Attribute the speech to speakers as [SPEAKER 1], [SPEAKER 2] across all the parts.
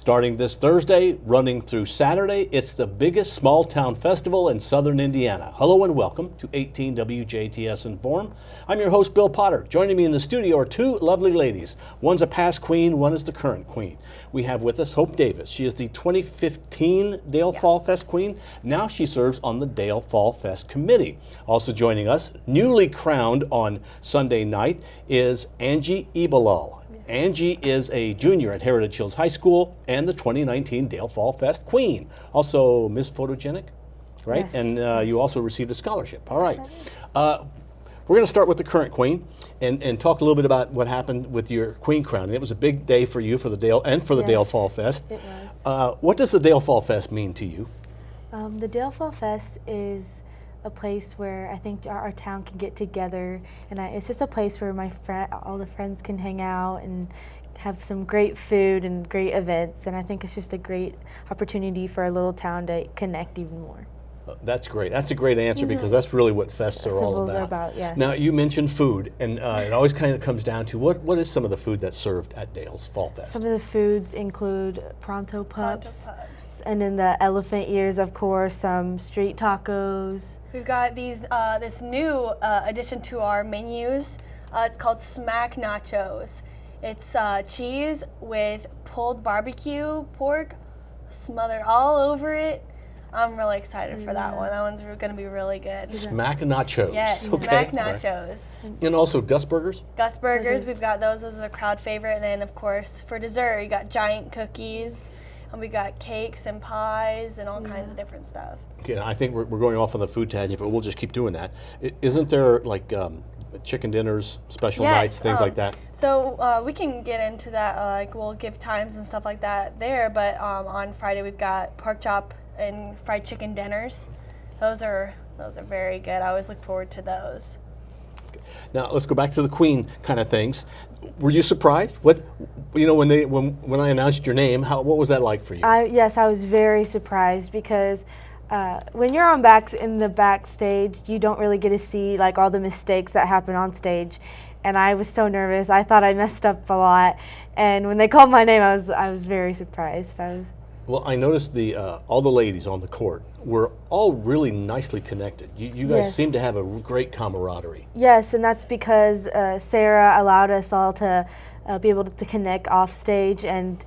[SPEAKER 1] Starting this Thursday, running through Saturday, it's the biggest small town festival in southern Indiana. Hello and welcome to 18 WJTS in.form. I'm your host, Bill Potter. Joining me in the studio are two lovely ladies. One's a past queen, one is the current queen. We have with us Hope Davis. She is the 2015 Dale Fall Fest queen. Now she serves on the Dale Fall Fest committee. Also joining us, newly crowned on Sunday night, is Angie Ibilal. Angie is a junior at Heritage Hills High School and the 2019 Dale Fall Fest Queen. Also Miss Photogenic, right?
[SPEAKER 2] Yes.
[SPEAKER 1] And you also received a scholarship. All right. We're going to start with the current queen and talk a little bit about what happened with your queen crowning. It was a big day for you for the Dale and for the Dale Fall Fest.
[SPEAKER 2] It was.
[SPEAKER 1] What does the Dale Fall Fest mean to you?
[SPEAKER 2] The Dale Fall Fest is a place where I think our town can get together, and it's just a place where all the friends can hang out and have some great food and great events, and I think it's just a great opportunity for our little town to connect even more.
[SPEAKER 1] That's great. That's a great answer because that's really what fests are all about.
[SPEAKER 2] Are about, yes.
[SPEAKER 1] Now, you mentioned food, and it always kind of comes down to what is some of the food that's served at Dale's Fall Fest?
[SPEAKER 2] Some of the foods include pronto pups, and then the elephant ears, of course, some street tacos.
[SPEAKER 3] We've got this new addition to our menus. It's called Smack Nachos. It's cheese with pulled barbecue pork smothered all over it. I'm really excited for that one. That one's going to be really good.
[SPEAKER 1] Smack Nachos.
[SPEAKER 3] Yes,
[SPEAKER 1] okay.
[SPEAKER 3] Smack Nachos.
[SPEAKER 1] And also Gus Burgers?
[SPEAKER 3] Gus Burgers, we've got those. Those are a crowd favorite. And then, of course, for dessert, you got giant cookies. And we got cakes and pies and all kinds of different stuff.
[SPEAKER 1] Okay, now I think we're going off on the food tangent, but we'll just keep doing that. Isn't there like chicken dinners, special nights, things like that?
[SPEAKER 3] So we can get into that. Like we'll give times and stuff like that there. But on Friday we've got pork chop and fried chicken dinners. Those are very good. I always look forward to those.
[SPEAKER 1] Now let's go back to the queen kind of things. Were you surprised? What, when I announced your name, what was that like for you?
[SPEAKER 2] Yes, I was very surprised because when you're in the backstage, you don't really get to see like all the mistakes that happen on stage, and I was so nervous. I thought I messed up a lot, and when they called my name, I was very surprised.
[SPEAKER 1] Well, I noticed all the ladies on the court were all really nicely connected. You guys seem to have a great camaraderie.
[SPEAKER 2] Yes, and that's because Sarah allowed us all to be able to connect off stage, and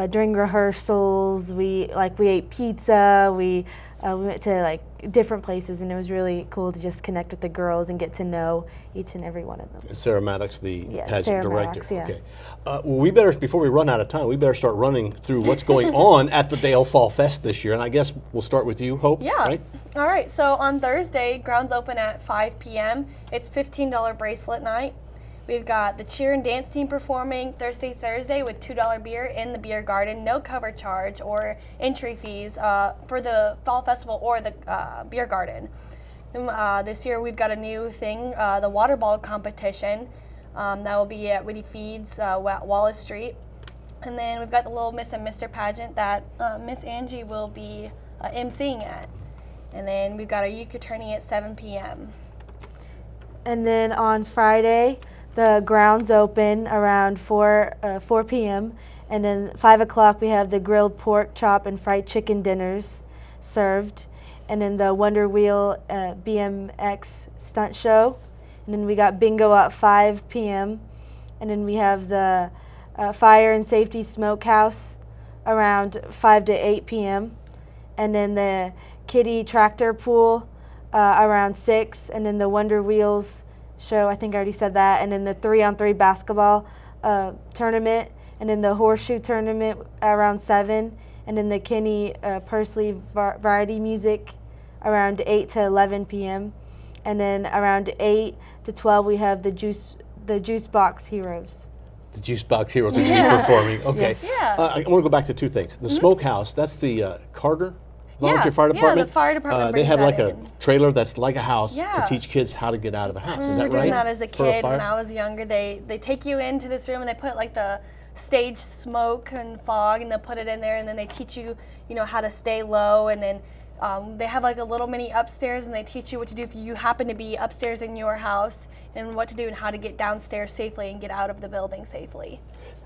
[SPEAKER 2] during rehearsals, we ate pizza. We went to different places, and it was really cool to just connect with the girls and get to know each and every one of them.
[SPEAKER 1] Sarah Maddox, the pageant
[SPEAKER 2] Sarah
[SPEAKER 1] director.
[SPEAKER 2] Maddox, yeah.
[SPEAKER 1] Okay. Well, we better, before we run out of time, we better start running through what's going on at the Dale Fall Fest this year. And I guess we'll start with you, Hope.
[SPEAKER 3] Yeah.
[SPEAKER 1] Right?
[SPEAKER 3] All right. So on Thursday, grounds open at 5 p.m. It's $15 bracelet night. We've got the cheer and dance team performing Thursday with $2 beer in the beer garden, no cover charge or entry fees for the fall festival or the beer garden. This year we've got a new thing, the water ball competition. That will be at Witty Feeds, Wallace Street. And then we've got the little Miss and Mr. pageant that Miss Angie will be emceeing at. And then we've got a uke attorney at 7 p.m.
[SPEAKER 2] And then on Friday, the grounds open around 4 p.m. and then 5 o'clock we have the grilled pork chop and fried chicken dinners served, and then the Wonder Wheel BMX stunt show, and then we got bingo at 5 p.m. and then we have the fire and safety smokehouse around 5 to 8 p.m. and then the kiddie tractor pool around 6, and then the Wonder Wheels show, I think I already said that, and then the 3-on-3 basketball tournament, and then the horseshoe tournament around 7, and then the Kenny Pursley variety music around 8 to 11 p.m. and then around 8 to 12 we have the Juice Box Heroes.
[SPEAKER 1] The Juice Box Heroes are going to be performing. Okay.
[SPEAKER 2] Yes.
[SPEAKER 3] Yeah.
[SPEAKER 1] I want to go back to two things. The smokehouse, that's the Carter Volunteer Fire Department.
[SPEAKER 3] Yeah, the fire department
[SPEAKER 1] they
[SPEAKER 3] brings
[SPEAKER 1] have
[SPEAKER 3] that
[SPEAKER 1] like
[SPEAKER 3] in.
[SPEAKER 1] a trailer that's like a house to
[SPEAKER 3] Yeah.
[SPEAKER 1] teach kids how to get out of a house. Is that
[SPEAKER 3] We were
[SPEAKER 1] right?
[SPEAKER 3] doing that as a
[SPEAKER 1] For
[SPEAKER 3] kid
[SPEAKER 1] fire?
[SPEAKER 3] when I was younger. They take you into this room and they put like the stage smoke and fog and they'll put it in there and then they teach you, how to stay low and then They have like a little mini upstairs, and they teach you what to do if you happen to be upstairs in your house, and what to do and how to get downstairs safely and get out of the building safely.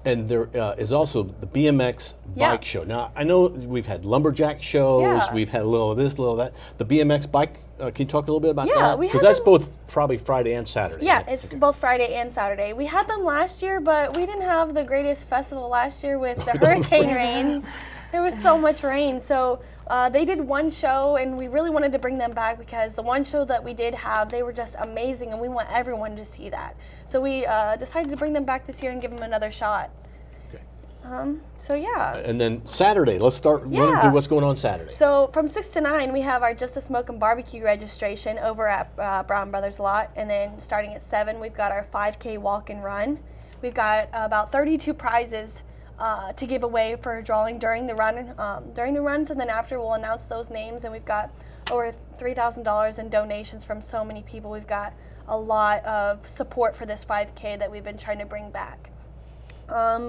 [SPEAKER 1] And there is also the BMX
[SPEAKER 3] Yeah.
[SPEAKER 1] bike show. Now, I know we've had lumberjack shows,
[SPEAKER 3] Yeah.
[SPEAKER 1] we've had a little of this, a little of that. The BMX bike, can you talk a little bit about
[SPEAKER 3] Yeah,
[SPEAKER 1] that?
[SPEAKER 3] we
[SPEAKER 1] Because
[SPEAKER 3] had
[SPEAKER 1] that's
[SPEAKER 3] them-
[SPEAKER 1] both probably Friday and Saturday.
[SPEAKER 3] Yeah,
[SPEAKER 1] right?
[SPEAKER 3] it's both Friday and Saturday. We had them last year, but we didn't have the greatest festival last year with the hurricane rains. There was so much rain. So they did one show, and we really wanted to bring them back because the one show that we did have, they were just amazing, and we want everyone to see that. So we decided to bring them back this year and give them another shot.
[SPEAKER 1] Okay.
[SPEAKER 3] So yeah.
[SPEAKER 1] And then Saturday, let's start running
[SPEAKER 3] Yeah.
[SPEAKER 1] through what's going on Saturday.
[SPEAKER 3] So from 6 to 9, we have our Just a Smoke and Barbecue registration over at Brown Brothers Lot. And then starting at 7, we've got our 5K walk and run. We've got about 32 prizes to give away for drawing during the run. So then after, we'll announce those names. And we've got over $3,000 in donations from so many people. We've got a lot of support for this 5K that we've been trying to bring back.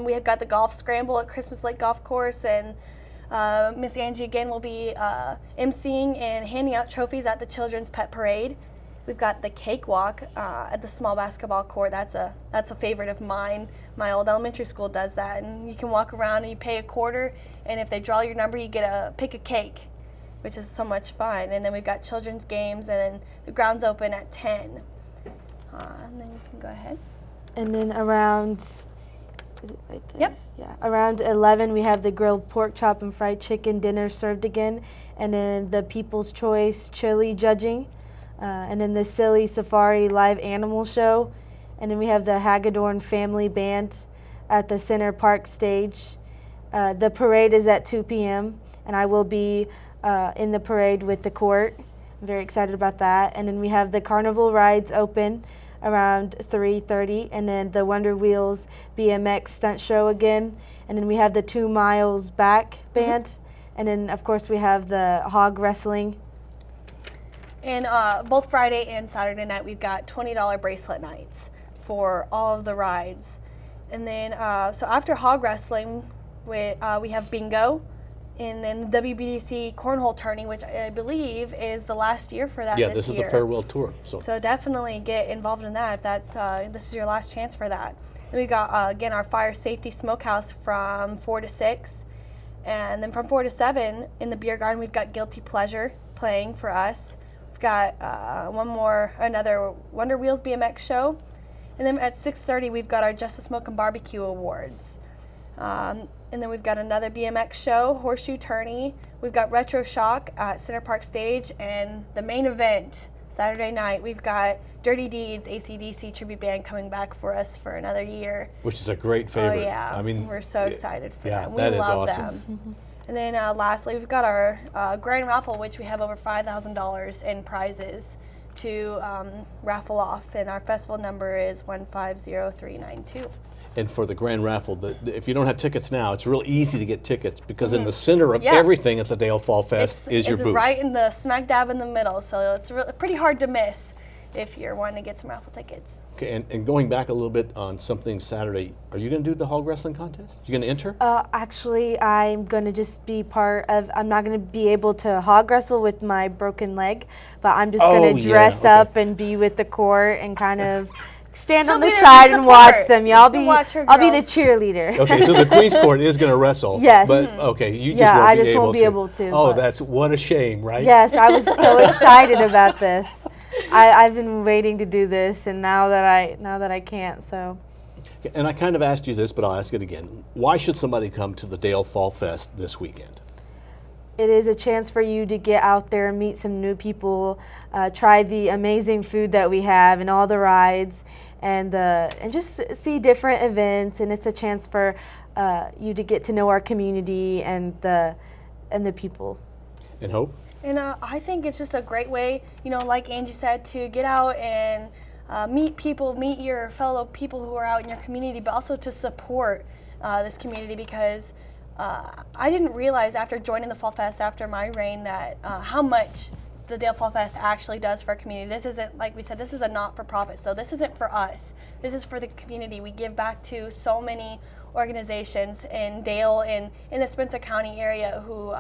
[SPEAKER 3] We have got the golf scramble at Christmas Lake Golf Course, and Miss Angie again will be emceeing and handing out trophies at the Children's Pet Parade. We've got the cakewalk at the small basketball court. That's a favorite of mine. My old elementary school does that, and you can walk around and you pay a quarter, and if they draw your number, you get to pick a cake, which is so much fun. And then we've got children's games, and then the grounds open at 10. And then you can go ahead.
[SPEAKER 2] And then around, is it right there?
[SPEAKER 3] Yep.
[SPEAKER 2] Yeah. Around 11, we have the grilled pork chop and fried chicken dinner served again, and then the People's Choice chili judging, and then the Silly Safari live animal show, and then we have the Hagedorn Family Band at the Center Park stage. The parade is at 2 p.m., and I will be in the parade with the court. I'm very excited about that. And then we have the carnival rides open around 3:30, and then the Wonder Wheels BMX stunt show again, and then we have the 2 Miles Back band, and then of course we have the hog wrestling.
[SPEAKER 3] And both Friday and Saturday night, we've got $20 bracelet nights for all of the rides. And then, so after hog wrestling, we have bingo, and then the WBDC cornhole tourney, which I believe is the last year for that
[SPEAKER 1] Yeah,
[SPEAKER 3] this
[SPEAKER 1] this is
[SPEAKER 3] year.
[SPEAKER 1] the farewell tour.
[SPEAKER 3] So definitely get involved in that if that's this is your last chance for that. And we got again our fire safety smokehouse from 4 to 6, and then from 4 to 7 in the beer garden we've got Guilty Pleasure playing for us. We've got another Wonder Wheels BMX show, and then at 6:30 we've got our Just a Smoke and Barbecue awards. And then we've got another BMX show, Horseshoe Tourney. We've got Retro Shock at Center Park Stage, and the main event, Saturday night, we've got Dirty Deeds, AC/DC tribute band coming back for us for another year.
[SPEAKER 1] Which is a great favorite.
[SPEAKER 3] Oh yeah,
[SPEAKER 1] I mean,
[SPEAKER 3] we're so excited for
[SPEAKER 1] yeah,
[SPEAKER 3] them. We
[SPEAKER 1] that is
[SPEAKER 3] love
[SPEAKER 1] awesome.
[SPEAKER 3] them. And then lastly, we've got our grand raffle, which we have over $5,000 in prizes to raffle off, and our festival number is 150392.
[SPEAKER 1] And for the grand raffle, if you don't have tickets now, it's real easy to get tickets because in the center of
[SPEAKER 3] Yeah.
[SPEAKER 1] everything at the Dale Fall Fest is your
[SPEAKER 3] it's
[SPEAKER 1] booth.
[SPEAKER 3] right in the smack dab in the middle, so it's pretty hard to miss if you're wanting to get some raffle tickets.
[SPEAKER 1] Okay, and going back a little bit on something Saturday, are you going to do the hog wrestling contest? You going to enter?
[SPEAKER 2] Actually, I'm going to just be part of, I'm not going to be able to hog wrestle with my broken leg, but I'm just going to
[SPEAKER 1] yeah,
[SPEAKER 2] dress
[SPEAKER 1] okay.
[SPEAKER 2] up and be with the court and kind of stand
[SPEAKER 3] She'll
[SPEAKER 2] on the
[SPEAKER 3] be there
[SPEAKER 2] side
[SPEAKER 3] to
[SPEAKER 2] and watch
[SPEAKER 3] support.
[SPEAKER 2] them. Yeah,
[SPEAKER 3] You'll watch her
[SPEAKER 2] I'll be the
[SPEAKER 3] girls.
[SPEAKER 2] cheerleader.
[SPEAKER 1] Okay, so the Queen's Court is going to wrestle.
[SPEAKER 2] Yes.
[SPEAKER 1] But, okay, you just
[SPEAKER 2] Yeah,
[SPEAKER 1] won't
[SPEAKER 2] I
[SPEAKER 1] be
[SPEAKER 2] just
[SPEAKER 1] able
[SPEAKER 2] won't be able to,
[SPEAKER 1] Oh,
[SPEAKER 2] but-
[SPEAKER 1] what a shame, right?
[SPEAKER 2] Yes, I was so excited about this. I've been waiting to do this, and now that I can't, so.
[SPEAKER 1] And I kind of asked you this, but I'll ask it again. Why should somebody come to the Dale Fall Fest this weekend?
[SPEAKER 2] It is a chance for you to get out there and meet some new people, try the amazing food that we have and all the rides, and just see different events. And it's a chance for you to get to know our community and the people.
[SPEAKER 1] And Hope?
[SPEAKER 3] And I think it's just a great way, like Angie said, to get out and meet people, meet your fellow people who are out in your community, but also to support this community, because I didn't realize after joining the Fall Fest after my reign that how much the Dale Fall Fest actually does for our community. This isn't, like we said, this is a not-for-profit, so this isn't for us. This is for the community. We give back to so many organizations in Dale and in the Spencer County area who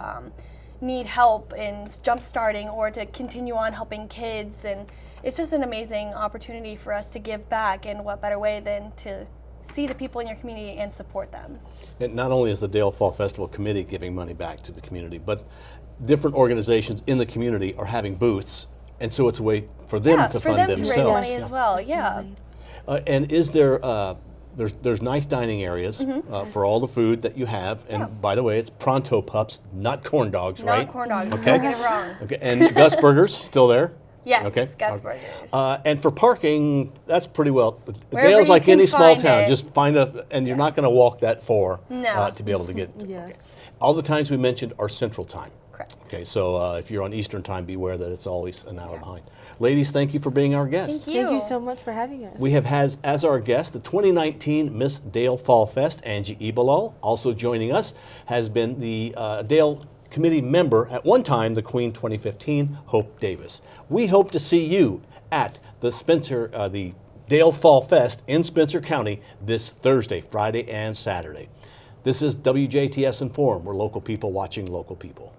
[SPEAKER 3] need help in jump starting or to continue on helping kids. And it's just an amazing opportunity for us to give back, and what better way than to see the people in your community and support them.
[SPEAKER 1] And not only is the Dale Fall Festival Committee giving money back to the community, but different organizations in the community are having booths, and so it's a way for them to fund
[SPEAKER 3] to
[SPEAKER 1] themselves.
[SPEAKER 3] raise money as well. Yeah.
[SPEAKER 1] And is there, there's nice dining areas for all the food that you have, and by the way, it's Pronto Pups, not corn dogs, right?
[SPEAKER 3] Not corn dogs.
[SPEAKER 1] Okay.
[SPEAKER 3] Don't get it wrong.
[SPEAKER 1] Okay, and Gus Burgers still there?
[SPEAKER 3] Yes,
[SPEAKER 1] Okay.
[SPEAKER 3] Gus Burgers.
[SPEAKER 1] And for parking, that's pretty well.
[SPEAKER 3] Wherever
[SPEAKER 1] Dale's
[SPEAKER 3] you
[SPEAKER 1] like
[SPEAKER 3] can
[SPEAKER 1] any small
[SPEAKER 3] find
[SPEAKER 1] town.
[SPEAKER 3] it.
[SPEAKER 1] Just find and you're not going to walk that far
[SPEAKER 3] No.
[SPEAKER 1] to be able to get.
[SPEAKER 2] Yes.
[SPEAKER 1] Okay. All the times we mentioned are Central Time.
[SPEAKER 3] Correct.
[SPEAKER 1] Okay, so if you're on Eastern Time, beware that it's always an hour behind. Ladies, thank you for being our guests.
[SPEAKER 3] Thank you.
[SPEAKER 2] Thank you so much for having us.
[SPEAKER 1] We have has as our guest the 2019 Miss Dale Fall Fest, Angie Ibilal. Also joining us has been the Dale Committee member, at one time the Queen 2015, Hope Davis. We hope to see you at the Dale Fall Fest in Spencer County this Thursday, Friday, and Saturday. This is WJTS Inform. We're local people watching local people.